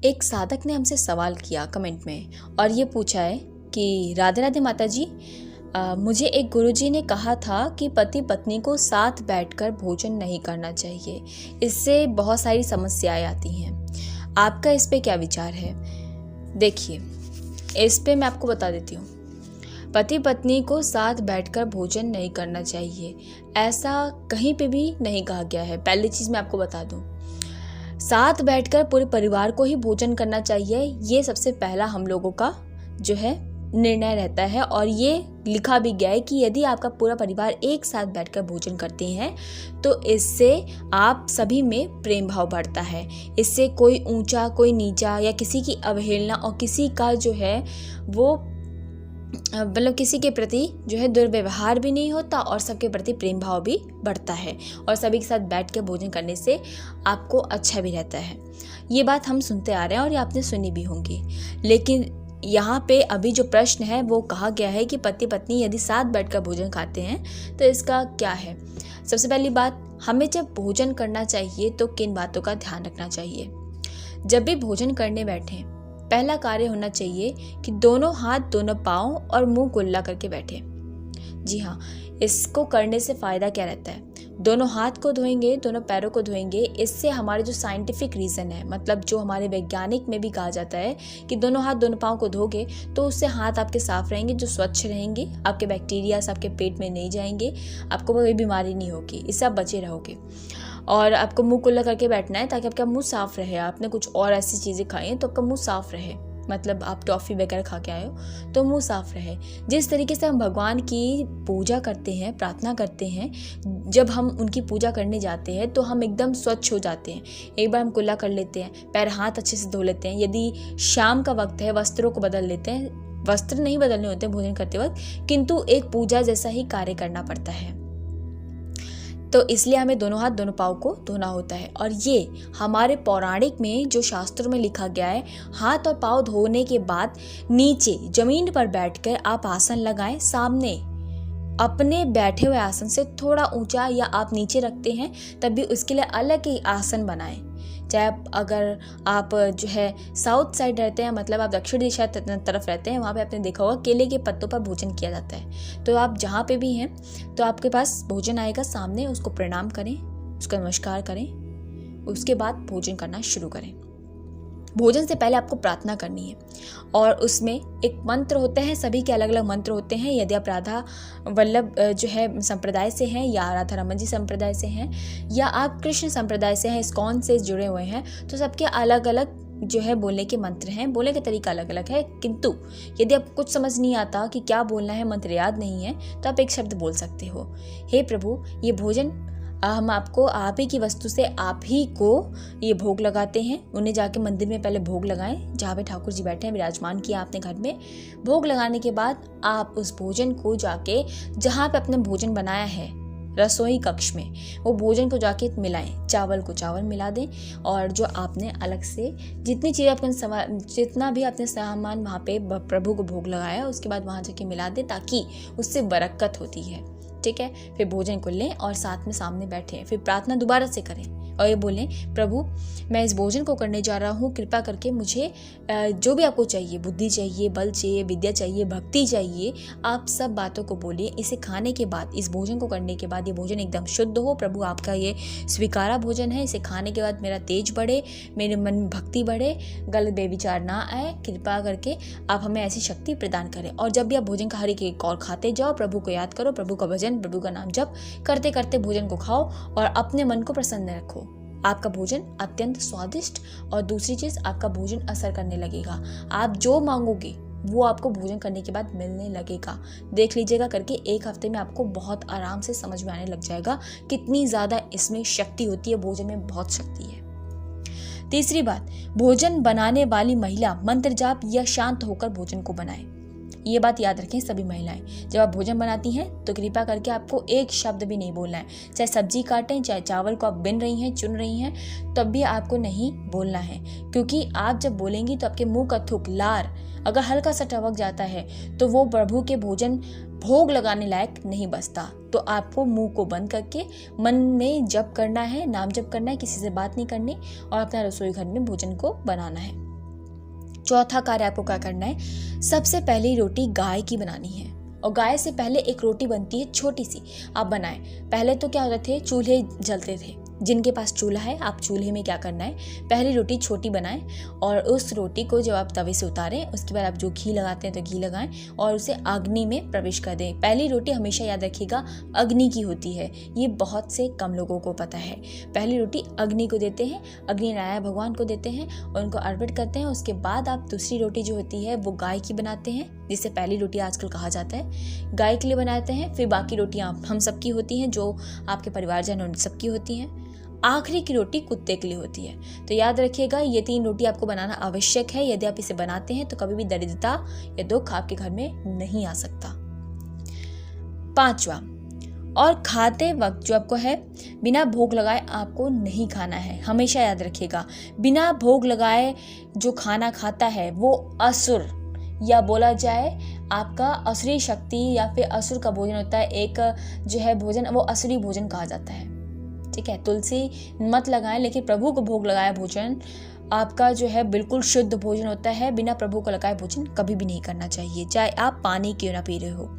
एक साधक ने हमसे सवाल किया कमेंट में और ये पूछा है कि राधे राधे माता जी, मुझे एक गुरुजी ने कहा था कि पति पत्नी को साथ बैठकर भोजन नहीं करना चाहिए, इससे बहुत सारी समस्याएं आती हैं। आपका इस पे क्या विचार है? देखिए, इस पे मैं आपको बता देती हूँ। पति पत्नी को साथ बैठकर भोजन नहीं करना चाहिए, ऐसा कहीं पे भी नहीं कहा गया है। पहली चीज़ मैं आपको बता दूँ, साथ बैठकर पूरे परिवार को ही भोजन करना चाहिए, ये सबसे पहला हम लोगों का जो है निर्णय रहता है। और ये लिखा भी गया है कि यदि आपका पूरा परिवार एक साथ बैठकर भोजन करते हैं तो इससे आप सभी में प्रेम भाव बढ़ता है। इससे कोई ऊंचा कोई नीचा या किसी की अवहेलना और किसी का जो है वो मतलब किसी के प्रति जो है दुर्व्यवहार भी नहीं होता और सबके प्रति प्रेम भाव भी बढ़ता है। और सभी के साथ बैठ के भोजन करने से आपको अच्छा भी रहता है। ये बात हम सुनते आ रहे हैं और ये आपने सुनी भी होंगी। लेकिन यहाँ पे अभी जो प्रश्न है वो कहा गया है कि पति पत्नी यदि साथ बैठकर भोजन खाते हैं तो इसका क्या है। सबसे पहली बात, हमें जब भोजन करना चाहिए तो किन बातों का ध्यान रखना चाहिए। जब भी भोजन करने बैठें, पहला कार्य होना चाहिए कि दोनों हाथ दोनों पाँव और मुंह कुल्ला करके बैठे। जी हाँ, इसको करने से फ़ायदा क्या रहता है? दोनों हाथ को धोएंगे, दोनों पैरों को धोएंगे। इससे हमारे जो साइंटिफिक रीज़न है, मतलब जो हमारे वैज्ञानिक में भी कहा जाता है कि दोनों हाथ दोनों पाँव को धोगे तो उससे हाथ आपके साफ रहेंगे, जो स्वच्छ रहेंगे, आपके बैक्टीरियाज आपके पेट में नहीं जाएंगे, आपको कोई बीमारी नहीं होगी, इससे आप बचे रहोगे। और आपको मुंह कुल्ला करके बैठना है ताकि आपका मुंह साफ रहे। आपने कुछ और ऐसी चीज़ें खाई हैं तो आपका मुंह साफ रहे, मतलब आप टॉफ़ी वगैरह खा के आए हो तो मुंह साफ रहे। जिस तरीके से हम भगवान की पूजा करते हैं, प्रार्थना करते हैं, जब हम उनकी पूजा करने जाते हैं तो हम एकदम स्वच्छ हो जाते हैं। एक बार हम कुल्ला कर लेते हैं, पैर हाथ अच्छे से धो लेते हैं। यदि शाम का वक्त है, वस्त्रों को बदल लेते हैं। वस्त्र नहीं बदलने होते भोजन करते वक्त, किंतु एक पूजा जैसा ही कार्य करना पड़ता है। तो इसलिए हमें दोनों हाथ दोनों पाँव को धोना होता है। और ये हमारे पौराणिक में जो शास्त्रों में लिखा गया है, हाथ और पाँव धोने के बाद नीचे जमीन पर बैठकर आप आसन लगाएं। सामने अपने बैठे हुए आसन से थोड़ा ऊंचा या आप नीचे रखते हैं तब भी उसके लिए अलग ही आसन बनाएं। चाहे अगर आप जो है साउथ साइड रहते हैं, मतलब आप दक्षिण दिशा तरफ रहते हैं, वहाँ पे आपने देखा होगा केले के पत्तों पर भोजन किया जाता है। तो आप जहाँ पे भी हैं तो आपके पास भोजन आएगा सामने, उसको प्रणाम करें, उसका नमस्कार करें, उसके बाद भोजन करना शुरू करें। भोजन से पहले आपको प्रार्थना करनी है और उसमें एक मंत्र होते हैं, सभी के अलग अलग मंत्र होते हैं। यदि आप राधा वल्लभ जो है संप्रदाय से हैं या राधा रमन जी संप्रदाय से हैं या आप कृष्ण संप्रदाय से हैं, इस्कॉन से जुड़े हुए हैं, तो सबके अलग अलग जो है बोलने के मंत्र हैं, बोलने का तरीका अलग अलग है। किंतु यदि आपको कुछ समझ नहीं आता कि क्या बोलना है, मंत्र याद नहीं है, तो आप एक शब्द बोल सकते हो, हे प्रभु, ये भोजन हम आपको आप ही की वस्तु से आप ही को ये भोग लगाते हैं। उन्हें जाके मंदिर में पहले भोग लगाएं जहाँ पे ठाकुर जी बैठे हैं, विराजमान किया आपने घर में। भोग लगाने के बाद आप उस भोजन को जाके जहाँ पे आपने भोजन बनाया है रसोई कक्ष में, वो भोजन को जाके मिलाएं। चावल को चावल मिला दें और जो आपने अलग से जितनी चीज़ें आपने जितना भी आपने सामान वहाँ पे प्रभु को भोग लगाया उसके बाद वहाँ जाके मिला दें ताकि उससे बरकत होती है। ठीक है, फिर भोजन को लें और साथ में सामने बैठे, फिर प्रार्थना दोबारा से करें और ये बोलें, प्रभु मैं इस भोजन को करने जा रहा हूँ, कृपा करके मुझे जो भी आपको चाहिए, बुद्धि चाहिए, बल चाहिए, विद्या चाहिए, भक्ति चाहिए, आप सब बातों को बोलिए। इसे खाने के बाद, इस भोजन को करने के बाद ये भोजन एकदम शुद्ध हो। प्रभु आपका ये स्वीकारा भोजन है, इसे खाने के बाद मेरा तेज बढ़े, मेरे मन में भक्ति बढ़े, गलत बेविचार ना आए, कृपा करके आप हमें ऐसी शक्ति प्रदान करें। और जब भी आप भोजन का हर एक और खाते जाओ, प्रभु को याद करो, प्रभु का भजन, प्रभु का नाम जप करते करते भोजन को खाओ और अपने मन को प्रसन्न रखो। आपका भोजन अत्यंत स्वादिष्ट और दूसरी चीज आपका भोजन असर करने लगेगा। आप जो मांगोगे वो आपको भोजन करने के बाद मिलने लगेगा। देख लीजिएगा करके, एक हफ्ते में आपको बहुत आराम से समझ में आने लग जाएगा कितनी ज़्यादा इसमें शक्ति होती है। भोजन में बहुत शक्ति है। तीसरी बात, भोजन बनाने वाली महिला मंत्र जाप या शांत होकर भोजन को बनाए। ये बात याद रखें सभी महिलाएं, जब आप भोजन बनाती हैं तो कृपा करके आपको एक शब्द भी नहीं बोलना है। चाहे सब्जी काटें, चाहे चावल को आप बिन रही हैं, चुन रही हैं, तब भी आपको नहीं बोलना है, क्योंकि आप जब बोलेंगी तो आपके मुंह का थूक, लार अगर हल्का सा टपक जाता है तो वो प्रभु के भोजन भोग लगाने लायक नहीं बचता। तो आपको मुंह को बंद करके मन में जप करना है, नाम जप करना है, किसी से बात नहीं करनी और अपना रसोई घर में भोजन को बनाना है। चौथा कार्य आपको क्या करना है, सबसे पहली रोटी गाय की बनानी है। और गाय से पहले एक रोटी बनती है छोटी सी, आप बनाएं। पहले तो क्या होते थे, चूल्हे जलते थे। जिनके पास चूल्हा है, आप चूल्हे में क्या करना है, पहली रोटी छोटी बनाएं और उस रोटी को जब आप तवे से उतारें, उसके बाद आप जो घी लगाते हैं तो घी लगाएं और उसे अग्नि में प्रवेश कर दें। पहली रोटी हमेशा याद रखिएगा अग्नि की होती है, ये बहुत से कम लोगों को पता है। पहली रोटी अग्नि को देते हैं, अग्नि नारायण भगवान को देते हैं और उनको अर्पित करते हैं। उसके बाद आप दूसरी रोटी जो होती है वो गाय की बनाते हैं, जिसे पहली रोटी आजकल कहा जाता है, गाय के लिए बनाते हैं। फिर बाकी रोटियां हम सबकी होती हैं, जो आपके परिवारजन उन सबकी होती हैं। आखिरी की रोटी कुत्ते के लिए होती है। तो याद रखिएगा ये 3 रोटी आपको बनाना आवश्यक है। यदि आप इसे बनाते हैं तो कभी भी दरिद्रता या दुख आपके घर में नहीं आ सकता। 5वां, और खाते वक्त जो आपको है, बिना भोग लगाए आपको नहीं खाना है। हमेशा याद रखिएगा, बिना भोग लगाए जो खाना खाता है वो असुर, या बोला जाए आपका असुरी शक्ति या फिर असुर का भोजन होता है। एक जो है भोजन, वो असुरी भोजन कहा जाता है। ठीक है, तुलसी मत लगाएं, लेकिन प्रभु को भोग लगाया भोजन आपका जो है बिल्कुल शुद्ध भोजन होता है। बिना प्रभु को लगाए भोजन कभी भी नहीं करना चाहिए, चाहे आप पानी क्यों ना पी रहे हो।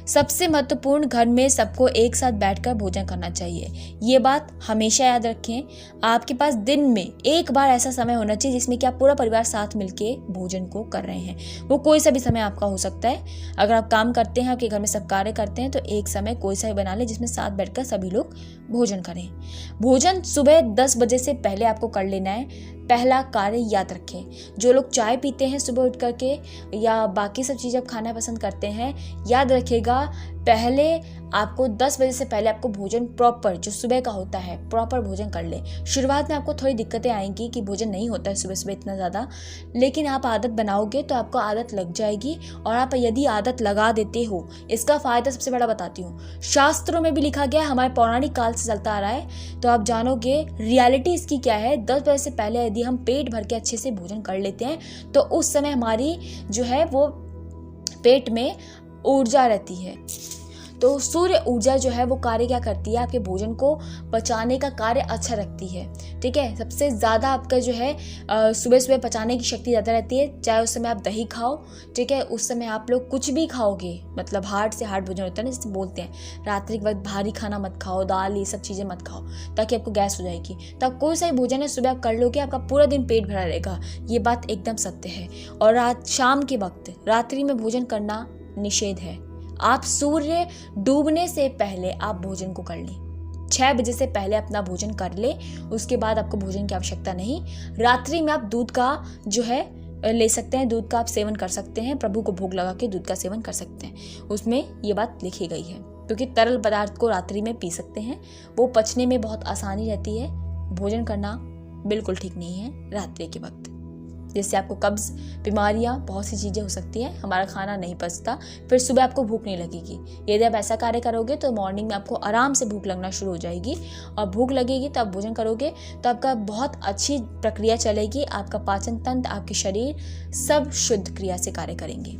सबसे महत्वपूर्ण, घर में सबको एक साथ बैठकर भोजन करना चाहिए। ये बात हमेशा याद रखें। आपके पास दिन में एक बार ऐसा समय होना चाहिए जिसमें कि आप पूरा परिवार साथ मिलके भोजन को कर रहे हैं। वो कोई सा भी समय आपका हो सकता है। अगर आप काम करते हैं, आपके घर में सब कार्य करते हैं, तो एक समय कोई सा भी बना ले जिसमें साथ बैठकर सभी लोग भोजन करें। भोजन सुबह 10 बजे से पहले आपको कर लेना है। पहला कार्य याद रखें, जो लोग चाय पीते हैं सुबह उठ करके या बाकी सब चीज़ आप खाना पसंद करते हैं, याद रखिएगा पहले आपको 10 बजे से पहले आपको भोजन प्रॉपर जो सुबह का होता है प्रॉपर भोजन कर ले। शुरुआत में आपको थोड़ी दिक्कतें आएंगी कि भोजन नहीं होता है सुबह सुबह इतना ज़्यादा, लेकिन आप आदत बनाओगे तो आपको आदत लग जाएगी। और आप यदि आदत लगा देते हो, इसका फ़ायदा सबसे बड़ा बताती हूँ, शास्त्रों में भी लिखा गया, हमारे पौराणिक काल से चलता आ रहा है, तो आप जानोगे रियलिटी इसकी क्या है। 10 बजे से पहले यदि हम पेट भर के अच्छे से भोजन कर लेते हैं तो उस समय हमारी जो है वो पेट में ऊर्जा रहती है। तो सूर्य ऊर्जा जो है वो कार्य क्या करती है, आपके भोजन को पचाने का कार्य अच्छा रखती है। ठीक है, सबसे ज़्यादा आपका जो है सुबह सुबह पचाने की शक्ति ज़्यादा रहती है। चाहे उस समय आप दही खाओ, ठीक है, उस समय आप लोग कुछ भी खाओगे, मतलब हार्ड से हार्ड भोजन होता है ना, जिसे बोलते हैं। रात्रि के वक्त भारी खाना मत खाओ, दाल ये सब चीज़ें मत खाओ, ताकि आपको गैस हो जाएगी। तो आप कोई सा ही भोजन है सुबह आप कर लोगे, आपका पूरा दिन पेट भरा रहेगा। ये बात एकदम सत्य है। और शाम के वक्त रात्रि में भोजन करना निषेध है। आप सूर्य डूबने से पहले आप भोजन को कर लें। 6 बजे से पहले अपना भोजन कर ले, उसके बाद आपको भोजन की आवश्यकता नहीं। रात्रि में आप दूध का जो है ले सकते हैं, दूध का आप सेवन कर सकते हैं, प्रभु को भोग लगा के दूध का सेवन कर सकते हैं। उसमें ये बात लिखी गई है, क्योंकि तरल पदार्थ को रात्रि में पी सकते हैं, वो पचने में बहुत आसानी रहती है। भोजन करना बिल्कुल ठीक नहीं है रात्रि के वक्त, जिससे आपको कब्ज, बीमारियां, बहुत सी चीज़ें हो सकती हैं। हमारा खाना नहीं पचता, फिर सुबह आपको भूख नहीं लगेगी। यदि आप ऐसा कार्य करोगे तो मॉर्निंग में आपको आराम से भूख लगना शुरू हो जाएगी, और भूख लगेगी तो आप भोजन करोगे तो आपका बहुत अच्छी प्रक्रिया चलेगी। आपका पाचन तंत्र, आपके शरीर सब शुद्ध क्रिया से कार्य करेंगे।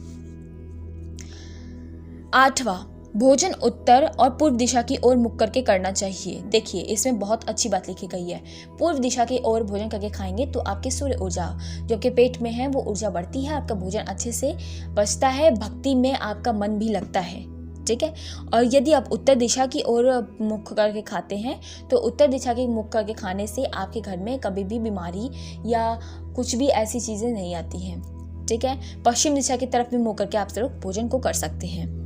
8वां, भोजन उत्तर और पूर्व दिशा की ओर मुख करके करना चाहिए। देखिए, इसमें बहुत अच्छी बात लिखी गई है। पूर्व दिशा की ओर भोजन करके खाएंगे तो आपकी सूर्य ऊर्जा जो आपके पेट में है वो ऊर्जा बढ़ती है, आपका भोजन अच्छे से पचता है, भक्ति में आपका मन भी लगता है। ठीक है, और यदि आप उत्तर दिशा की ओर मुख करके खाते हैं तो उत्तर दिशा के मुख करके खाने से आपके घर में कभी भी बीमारी या कुछ भी ऐसी चीज़ें नहीं आती हैं। ठीक है, पश्चिम दिशा की तरफ भी मुँह करके आप लोग भोजन को कर सकते हैं।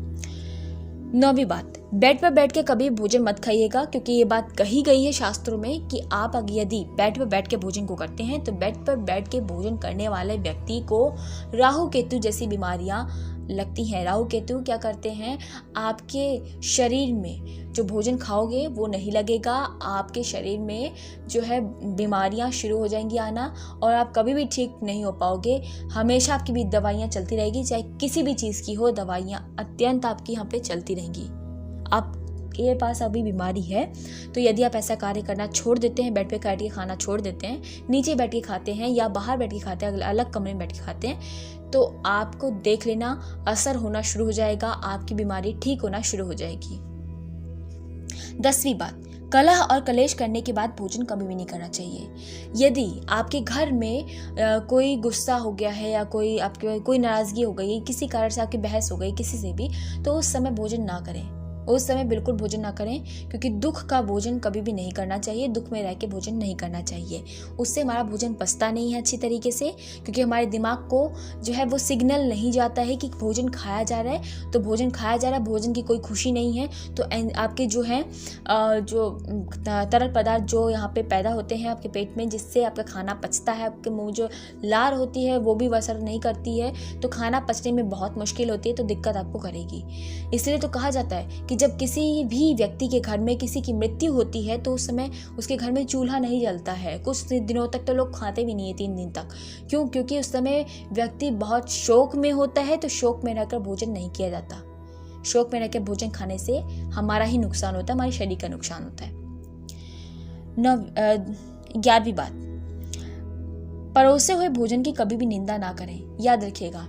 9वीं बात, बेड पर बैठ के कभी भोजन मत खाइएगा, क्योंकि ये बात कही गई है शास्त्रों में कि आप यदि बेड पर बैठ के भोजन को करते हैं तो बेड पर बैठ के भोजन करने वाले व्यक्ति को राहु केतु जैसी बीमारियां लगती हैं। राहु केतु क्या करते हैं, आपके शरीर में जो भोजन खाओगे वो नहीं लगेगा, आपके शरीर में जो है बीमारियां शुरू हो जाएंगी आना, और आप कभी भी ठीक नहीं हो पाओगे। हमेशा आपकी भी दवाइयाँ चलती रहेगी, चाहे किसी भी चीज़ की हो, दवाइयाँ अत्यंत आपकी यहाँ पे चलती रहेंगी। आपके पास अभी बीमारी है तो यदि आप ऐसा कार्य करना छोड़ देते हैं, बेड पे बैठ के खाना छोड़ देते हैं, नीचे बैठ के खाते हैं या बाहर बैठ के खाते हैं, अलग कमरे में बैठ के खाते हैं, तो आपको देख लेना असर होना शुरू हो जाएगा, आपकी बीमारी ठीक होना शुरू हो जाएगी। 10वीं बात, कलह और कलेश करने के बाद भोजन कभी भी नहीं करना चाहिए। यदि आपके घर में कोई गुस्सा हो गया है या कोई नाराज़गी हो गई, किसी कारण से आपकी बहस हो गई किसी से भी, तो उस समय भोजन ना करें, उस समय बिल्कुल भोजन ना करें, क्योंकि दुख का भोजन कभी भी नहीं करना चाहिए। दुख में रह के भोजन नहीं करना चाहिए, उससे हमारा भोजन पचता नहीं है अच्छी तरीके से, क्योंकि हमारे दिमाग को जो है वो सिग्नल नहीं जाता है कि भोजन खाया जा रहा है, तो भोजन खाया जा रहा है, भोजन की कोई खुशी नहीं है। तो आपके जो है जो तरल पदार्थ जो यहाँ पे पैदा होते हैं आपके पेट में, जिससे आपका खाना पचता है, आपके मुँह जो लार होती है वो भी असर नहीं करती है, तो खाना पचने में बहुत मुश्किल होती है, तो दिक्कत आपको करेगी। इसलिए तो कहा जाता है कि जब किसी भी व्यक्ति के घर में किसी की मृत्यु होती है तो उस समय उसके घर में चूल्हा नहीं जलता है, कुछ दिनों तक तो लोग खाते भी नहीं है, 3 दिन तक। क्यों? क्योंकि उस समय व्यक्ति बहुत शोक में होता है, तो शोक में रहकर भोजन नहीं किया जाता। शोक में रहकर भोजन खाने से हमारा ही नुकसान होता है, हमारे शरीर का नुकसान होता है। 11वीं बात, परोसे हुए भोजन की कभी भी निंदा ना करें। याद रखिएगा,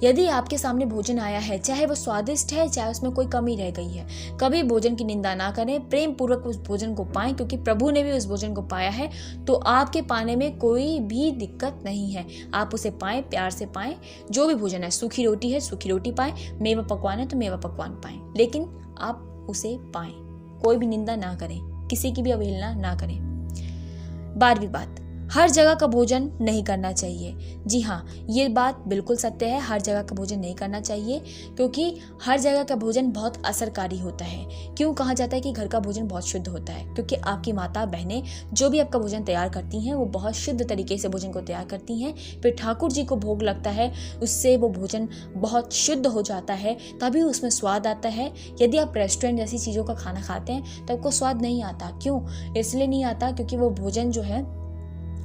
यदि आपके सामने भोजन आया है, चाहे वो स्वादिष्ट है, चाहे उसमें कोई कमी रह गई है, कभी भोजन की निंदा ना करें, प्रेम पूर्वक उस भोजन को पाएं, क्योंकि प्रभु ने भी उस भोजन को पाया है, तो आपके पाने में कोई भी दिक्कत नहीं है। आप उसे पाएं, प्यार से पाएं। जो भी भोजन है, सूखी रोटी है, सूखी रोटी पाएं, मेवा पकवान है तो मेवा पकवान पाएं, लेकिन आप उसे पाएं। कोई भी निंदा ना करें, किसी की भी अवहेलना ना करें। 12वीं बात, हर जगह का भोजन नहीं करना चाहिए। जी हाँ, ये बात बिल्कुल सत्य है, हर जगह का भोजन नहीं करना चाहिए, क्योंकि हर जगह का भोजन बहुत असरकारी होता है। क्यों कहा जाता है कि घर का भोजन बहुत शुद्ध होता है? क्योंकि आपकी माता बहनें जो भी आपका भोजन तैयार करती हैं वो बहुत शुद्ध तरीके से भोजन को तैयार करती हैं, फिर ठाकुर जी को भोग लगता है, उससे वो भोजन बहुत शुद्ध हो जाता है, तभी उसमें स्वाद आता है। यदि आप रेस्टोरेंट जैसी चीज़ों का खाना खाते हैं तो आपको स्वाद नहीं आता। क्यों? इसलिए नहीं आता क्योंकि वो भोजन जो है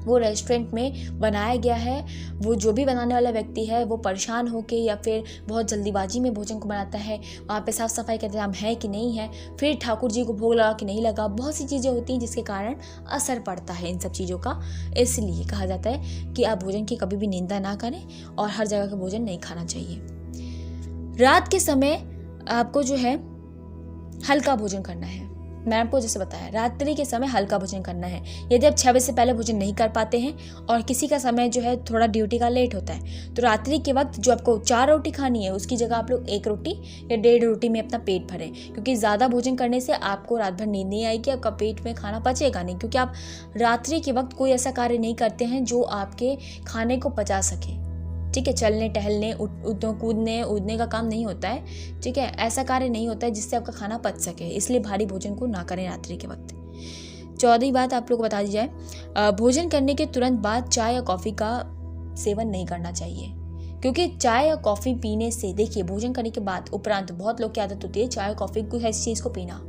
वो रेस्टोरेंट में बनाया गया है, वो जो भी बनाने वाला व्यक्ति है वो परेशान होके या फिर बहुत जल्दीबाजी में भोजन को बनाता है। वहाँ पे साफ़ सफाई का इंतजाम है कि नहीं है, फिर ठाकुर जी को भोग लगा कि नहीं लगा, बहुत सी चीज़ें होती हैं जिसके कारण असर पड़ता है इन सब चीज़ों का। इसलिए कहा जाता है कि आप भोजन की कभी भी निंदा ना करें और हर जगह का भोजन नहीं खाना चाहिए। रात के समय आपको जो है हल्का भोजन करना है। मैं आपको जैसे बताया, रात्रि के समय हल्का भोजन करना है। यदि आप 6 बजे से पहले भोजन नहीं कर पाते हैं और किसी का समय जो है थोड़ा ड्यूटी का लेट होता है, तो रात्रि के वक्त जो आपको 4 रोटी खानी है उसकी जगह आप लोग 1 रोटी या 1.5 रोटी में अपना पेट भरें, क्योंकि ज़्यादा भोजन करने से आपको रात भर नींद नहीं आएगी, आपका पेट में खाना पचेगा नहीं, क्योंकि आप रात्रि के वक्त कोई ऐसा कार्य नहीं करते हैं जो आपके खाने को पचा सके। ठीक है, चलने टहलने कूदने उड़ने का काम नहीं होता है। ठीक है, ऐसा कार्य नहीं होता है जिससे आपका खाना पच सके, इसलिए भारी भोजन को ना करें रात्रि के वक्त। 14वीं बात आप लोग को बता दी जाए, भोजन करने के तुरंत बाद चाय या कॉफ़ी का सेवन नहीं करना चाहिए, क्योंकि चाय या कॉफ़ी पीने से, देखिए भोजन करने के बाद उपरांत बहुत लोग की आदत होती है चाय और कॉफ़ी को ऐसी चीज़ को पीना।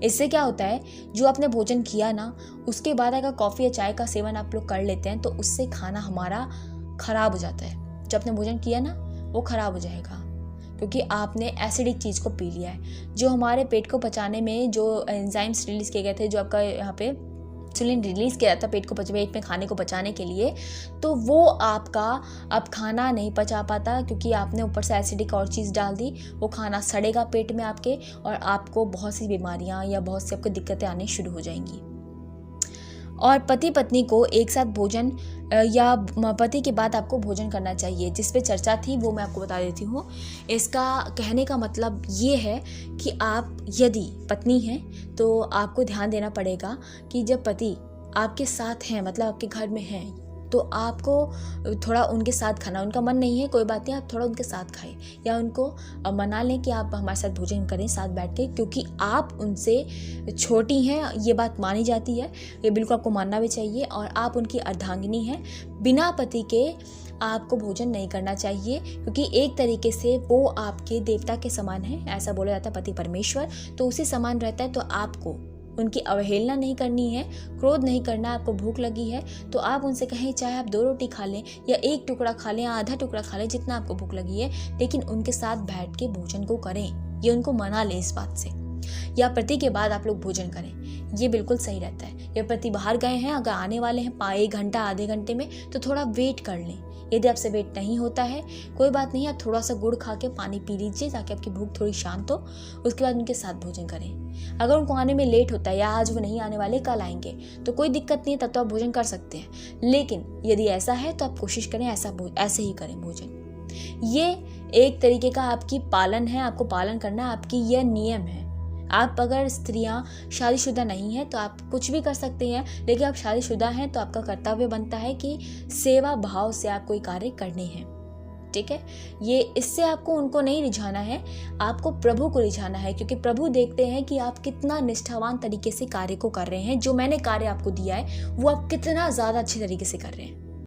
इससे क्या होता है, जो आपने भोजन किया ना उसके बाद अगर कॉफ़ी या चाय का सेवन आप लोग कर लेते हैं तो उससे खाना हमारा खराब हो जाता है। जो आपने भोजन किया ना वो खराब हो जाएगा, क्योंकि आपने एसिडिक चीज़ को पी लिया है। जो हमारे पेट को पचाने में जो एंजाइम्स रिलीज़ किए गए थे, जो आपका यहाँ पे इंसुलिन रिलीज़ किया था पेट में खाने को पचाने के लिए, तो वो आपका अब खाना नहीं पचा पाता, क्योंकि आपने ऊपर से एसिडिक और चीज़ डाल दी। वो खाना सड़ेगा पेट में आपके और आपको बहुत सी बीमारियाँ या बहुत सी आपको दिक्कतें आनी शुरू हो जाएंगी। और पति पत्नी को एक साथ भोजन या पति के बाद आपको भोजन करना चाहिए, जिस पे चर्चा थी वो मैं आपको बता देती हूँ। इसका कहने का मतलब ये है कि आप यदि पत्नी हैं तो आपको ध्यान देना पड़ेगा कि जब पति आपके साथ हैं, मतलब आपके घर में हैं, तो आपको थोड़ा उनके साथ खाना, उनका मन नहीं है कोई बात नहीं, आप थोड़ा उनके साथ खाएं या उनको मना लें कि आप हमारे साथ भोजन करें साथ बैठ के, क्योंकि आप उनसे छोटी हैं, ये बात मानी जाती है, ये बिल्कुल आपको मानना भी चाहिए, और आप उनकी अर्धांगिनी हैं। बिना पति के आपको भोजन नहीं करना चाहिए, क्योंकि एक तरीके से वो आपके देवता के समान है, ऐसा बोला जाता है, पति परमेश्वर तो उसी समान रहता है। तो आपको उनकी अवहेलना नहीं करनी है, क्रोध नहीं करना। आपको भूख लगी है तो आप उनसे कहें, चाहे आप 2 रोटी खा लें या 1 टुकड़ा खा लें या आधा टुकड़ा खा लें, जितना आपको भूख लगी है, लेकिन उनके साथ बैठ के भोजन को करें। ये उनको मना लें इस बात से। या पति के बाद आप लोग भोजन करें, ये बिल्कुल सही रहता है। या पति बाहर गए हैं, अगर आने वाले हैं 1 घंटा आधे घंटे में, तो थोड़ा वेट कर लें, यदि आपसे वेट नहीं होता है, कोई बात नहीं, आप थोड़ा सा गुड़ खा के पानी पी लीजिए ताकि आपकी भूख थोड़ी शांत हो। उसके बाद उनके साथ भोजन करें। अगर उनको आने में लेट होता है या आज वो नहीं आने वाले, कल आएंगे, तो कोई दिक्कत नहीं है, तब तो आप भोजन कर सकते हैं। लेकिन यदि ऐसा है तो आप कोशिश करें ऐसे ही करें भोजन। ये एक तरीके का आपकी पालन है, आपको पालन करना, आपकी यह नियम है। आप अगर स्त्रियां शादीशुदा नहीं हैं तो आप कुछ भी कर सकते हैं, लेकिन आप शादीशुदा हैं तो आपका कर्तव्य बनता है कि सेवा भाव से आप कोई कार्य करने हैं। ठीक है, ये इससे आपको उनको नहीं रिझाना है, आपको प्रभु को रिझाना है, क्योंकि प्रभु देखते हैं कि आप कितना निष्ठावान तरीके से कार्य को कर रहे हैं। जो मैंने कार्य आपको दिया है वो आप कितना ज़्यादा अच्छे तरीके से कर रहे हैं।